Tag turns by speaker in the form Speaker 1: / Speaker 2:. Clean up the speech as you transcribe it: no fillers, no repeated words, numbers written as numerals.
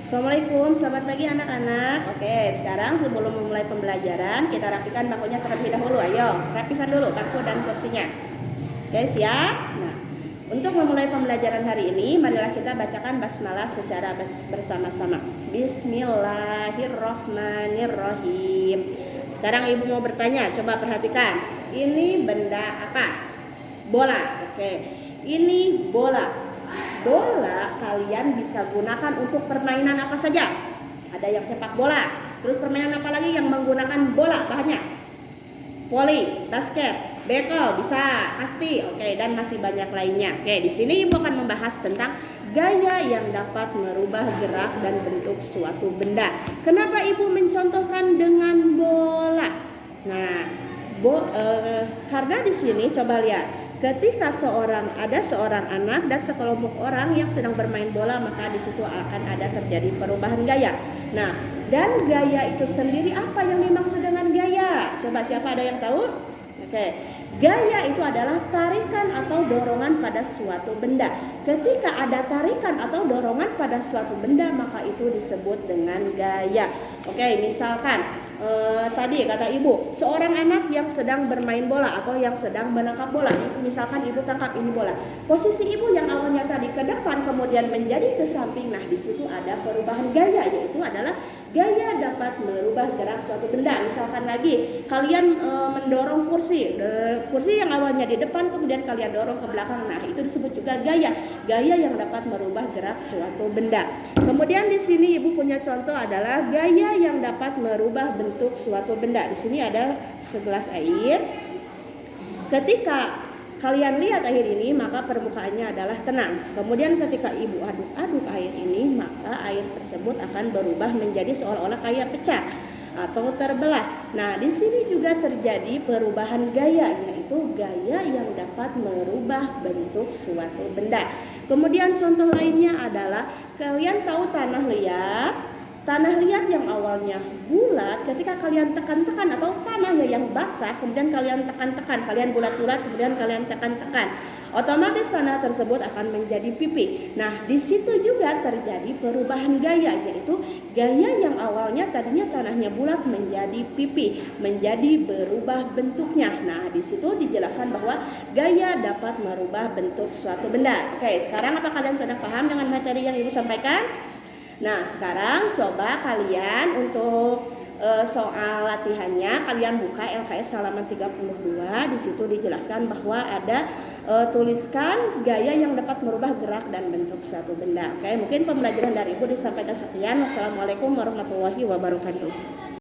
Speaker 1: Assalamualaikum, selamat pagi anak-anak. Oke, sekarang sebelum memulai pembelajaran, kita rapikan bangkunya terlebih dahulu. Ayo, rapikan dulu bangku dan kursinya. Oke, siap? Nah, untuk memulai pembelajaran hari ini, marilah kita bacakan basmalah secara bersama-sama. Bismillahirrohmanirrohim. Sekarang ibu mau bertanya, coba perhatikan. Ini benda apa? Bola. Oke, ini bola. Bola kalian bisa gunakan untuk permainan apa saja. Ada yang sepak bola. Terus permainan apa lagi yang menggunakan bola bahannya? Voli, basket, bekel, bisa, pasti. Oke, dan masih banyak lainnya. Oke, di sini ibu akan membahas tentang gaya yang dapat merubah gerak dan bentuk suatu benda. Kenapa ibu mencontohkan dengan bola? Nah, karena di sini coba lihat. Ketika ada seorang anak dan sekelompok orang yang sedang bermain bola, maka di situ akan ada terjadi perubahan gaya. Nah, dan gaya itu sendiri apa yang dimaksud dengan gaya? Coba siapa ada yang tahu? Oke. Gaya itu adalah tarikan atau dorongan pada suatu benda. Ketika ada tarikan atau dorongan pada suatu benda, maka itu disebut dengan gaya. Oke, misalkan tadi kata ibu, seorang anak yang sedang bermain bola atau yang sedang menangkap bola. Misalkan ibu tangkap ini bola. Posisi ibu yang awalnya tadi ke depan kemudian menjadi ke samping. Nah, di situ ada perubahan gaya, yaitu adalah gaya dapat merubah gerak suatu benda. Misalkan lagi kalian mendorong kursi yang awalnya di depan kemudian kalian dorong ke belakang. Nah, itu disebut juga gaya yang dapat merubah gerak suatu benda. Kemudian di sini ibu punya contoh adalah gaya yang dapat merubah bentuk suatu benda. Di sini ada segelas air. Ketika kalian lihat air ini, maka permukaannya adalah tenang. Kemudian ketika ibu aduk air ini, maka air tersebut akan berubah menjadi seolah-olah kayak pecah atau terbelah. Nah, di sini juga terjadi perubahan gaya, yaitu gaya yang dapat merubah bentuk suatu benda. Kemudian contoh lainnya adalah kalian tahu tanah liat. Tanah liat yang awalnya bulat, ketika kalian tekan-tekan atau tanahnya yang basah, kemudian kalian tekan-tekan, kalian bulat-bulat, kemudian kalian tekan-tekan, otomatis tanah tersebut akan menjadi pipi. Nah, di situ juga terjadi perubahan gaya, yaitu gaya yang awalnya tadinya tanahnya bulat menjadi pipi, menjadi berubah bentuknya. Nah, di situ dijelaskan bahwa gaya dapat merubah bentuk suatu benda. Oke, sekarang apa kalian sudah paham dengan materi yang ibu sampaikan? Nah, sekarang coba kalian untuk soal latihannya kalian buka LKS halaman 32. Di situ dijelaskan bahwa ada tuliskan gaya yang dapat merubah gerak dan bentuk suatu benda. Oke, mungkin pembelajaran dari ibu disampaikan sekian. Wassalamualaikum warahmatullahi wabarakatuh.